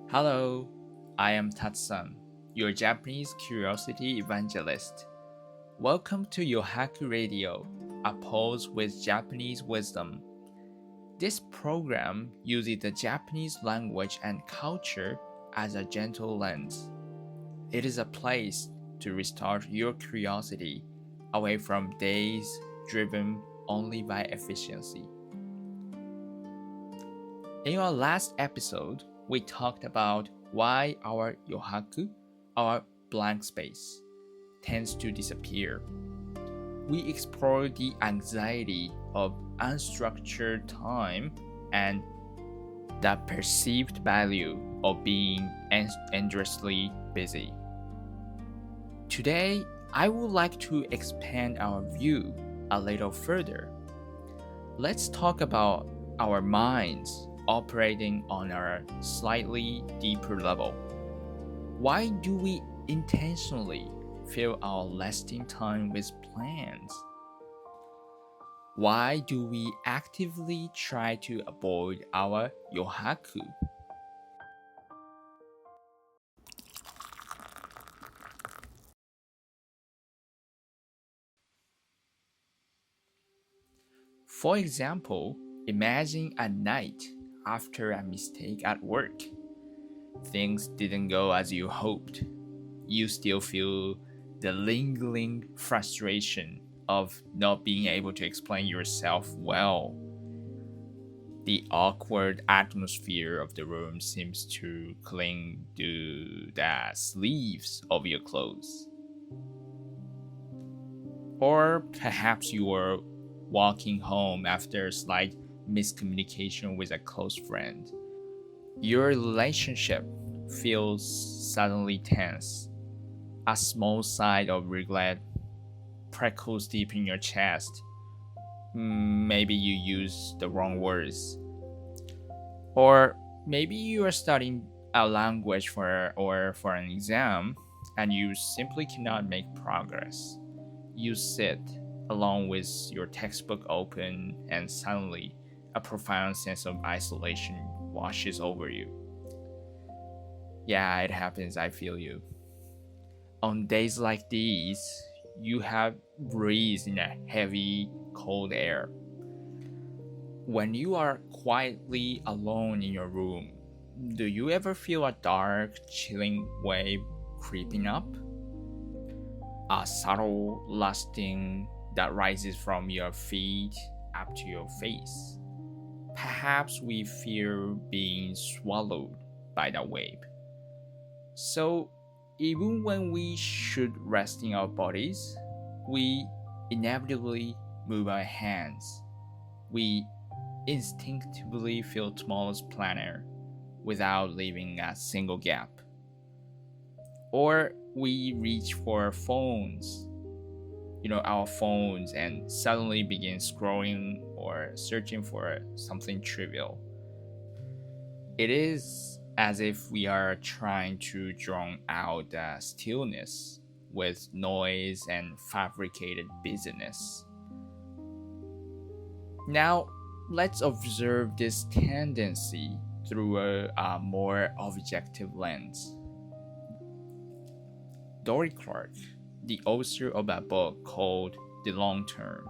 Hello, I am TATSU-SAN, your Japanese curiosity evangelist. Welcome to YOHAKU Radio, a pulse with Japanese wisdom. This program uses the Japanese language and culture as a gentle lens. It is a place to restart your curiosity away from days driven only by efficiency. In our last episode, we talked about why our yohaku, our blank space, tends to disappear. We explored the anxiety of unstructured time and the perceived value of being endlessly busy. Today, I would like to expand our view a little further. Let's talk about our minds operating on a slightly deeper level. Why do we intentionally fill our lasting time with plans? Why do we actively try to avoid our yohaku? For example, imagine a night after a mistake at work. Things didn't go as you hoped. You still feel the lingering frustration of not being able to explain yourself well. The awkward atmosphere of the room seems to cling to the sleeves of your clothes. Or perhaps you are walking home after a slight miscommunication with a close friend. Your relationship feels suddenly tense. A small sigh of regret prickles deep in your chest. Maybe you use the wrong words. Or maybe you are studying a language for an exam and you simply cannot make progress. You sit along with your textbook open and suddenly a profound sense of isolation washes over you. Yeah, it happens, I feel you. On days like these, you have breathed in a heavy, cold air. When you are quietly alone in your room, do you ever feel a dark, chilling wave creeping up? A subtle lusting that rises from your feet up to your face. Perhaps we fear being swallowed by the wave. So, even when we should rest in our bodies, we inevitably move our hands. We instinctively fill tomorrow's planner without leaving a single gap. Or we reach for our phones, and suddenly begin scrolling or searching for something trivial. It is as if we are trying to drown out the stillness with noise and fabricated busyness. Now, let's observe this tendency through a more objective lens. Dory Clark, the author of a book called The Long Term,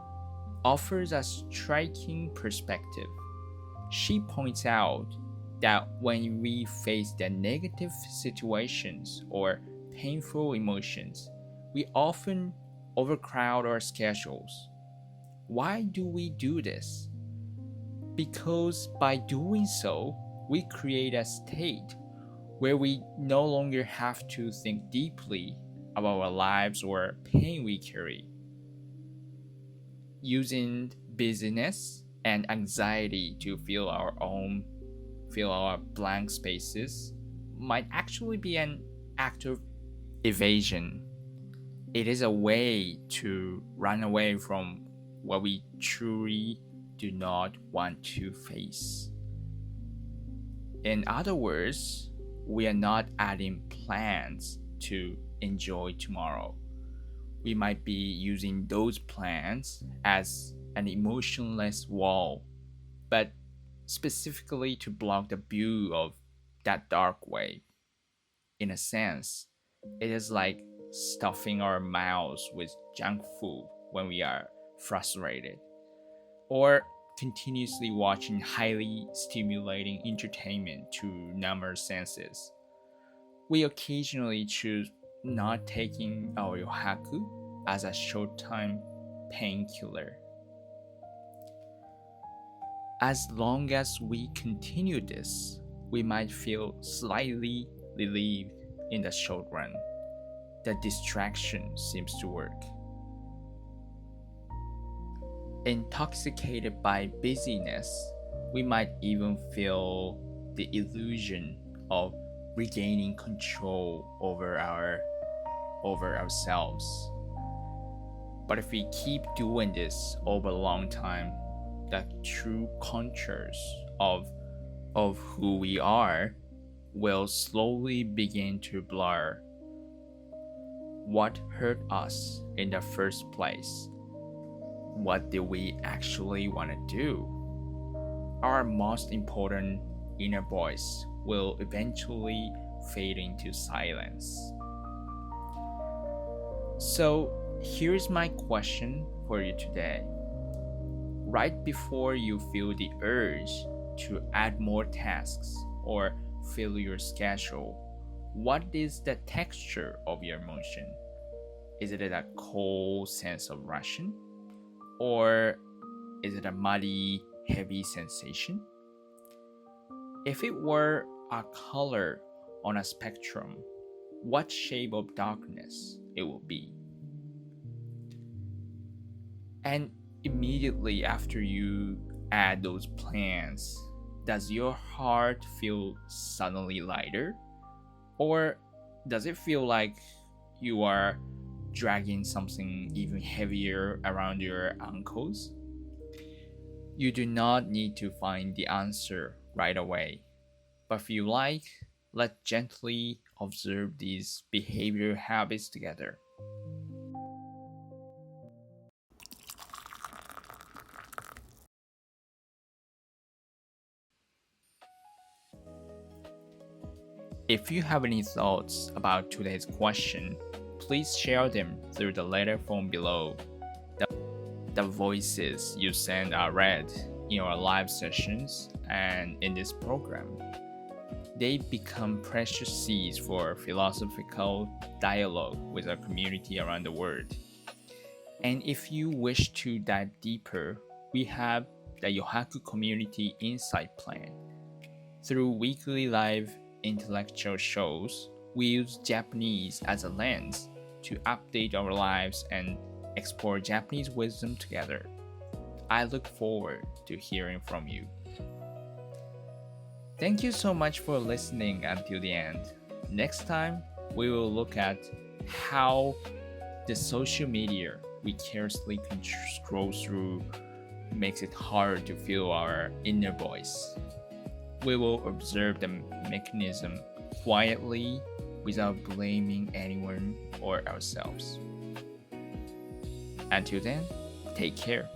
offers a striking perspective. She points out that when we face the negative situations or painful emotions, we often overcrowd our schedules. Why do we do this? Because by doing so, we create a state where we no longer have to think deeply about our lives or pain we carry. Using busyness and anxiety to fill our blank spaces might actually be an act of evasion. It is a way to run away from what we truly do not want to face. In other words, we are not adding plans to enjoy tomorrow. We might be using those plans as an emotionless wall, but specifically to block the view of that dark way. In a sense, it is like stuffing our mouths with junk food when we are frustrated, or continuously watching highly stimulating entertainment to numb our senses. We occasionally choose not taking our yohaku as a short-time painkiller. As long as we continue this, we might feel slightly relieved in the short run. The distraction seems to work. Intoxicated by busyness, we might even feel the illusion of regaining control over ourselves. But if we keep doing this over a long time, the true contours of who we are will slowly begin to blur. What hurt us in the first place? What did we actually want to do? Our most important inner voice will eventually fade into silence. So here's my question for you today. Right before you feel the urge to add more tasks or fill your schedule, what is the texture of your emotion? Is it a cold sense of rushing? Or is it a muddy, heavy sensation? If it were a color on a spectrum, what shape of darkness it would be? And immediately after you add those plans, does your heart feel suddenly lighter? Or does it feel like you are dragging something even heavier around your ankles? You do not need to find the answer right away, but if you like, let's gently observe these behavioral habits together. If you have any thoughts about today's question, please share them through the letter form below. The voices you send are read in our live sessions and in this program. They become precious seeds for philosophical dialogue with our community around the world. And if you wish to dive deeper, we have the YOHAKU Community Insight Plan. Through weekly live intellectual shows, we use Japanese as a lens to update our lives and explore Japanese wisdom together. I look forward to hearing from you. Thank you so much for listening until the end. Next time, we will look at how the social media we carelessly scroll through makes it hard to feel our inner voice. We will observe the mechanism quietly without blaming anyone or ourselves. Until then, take care.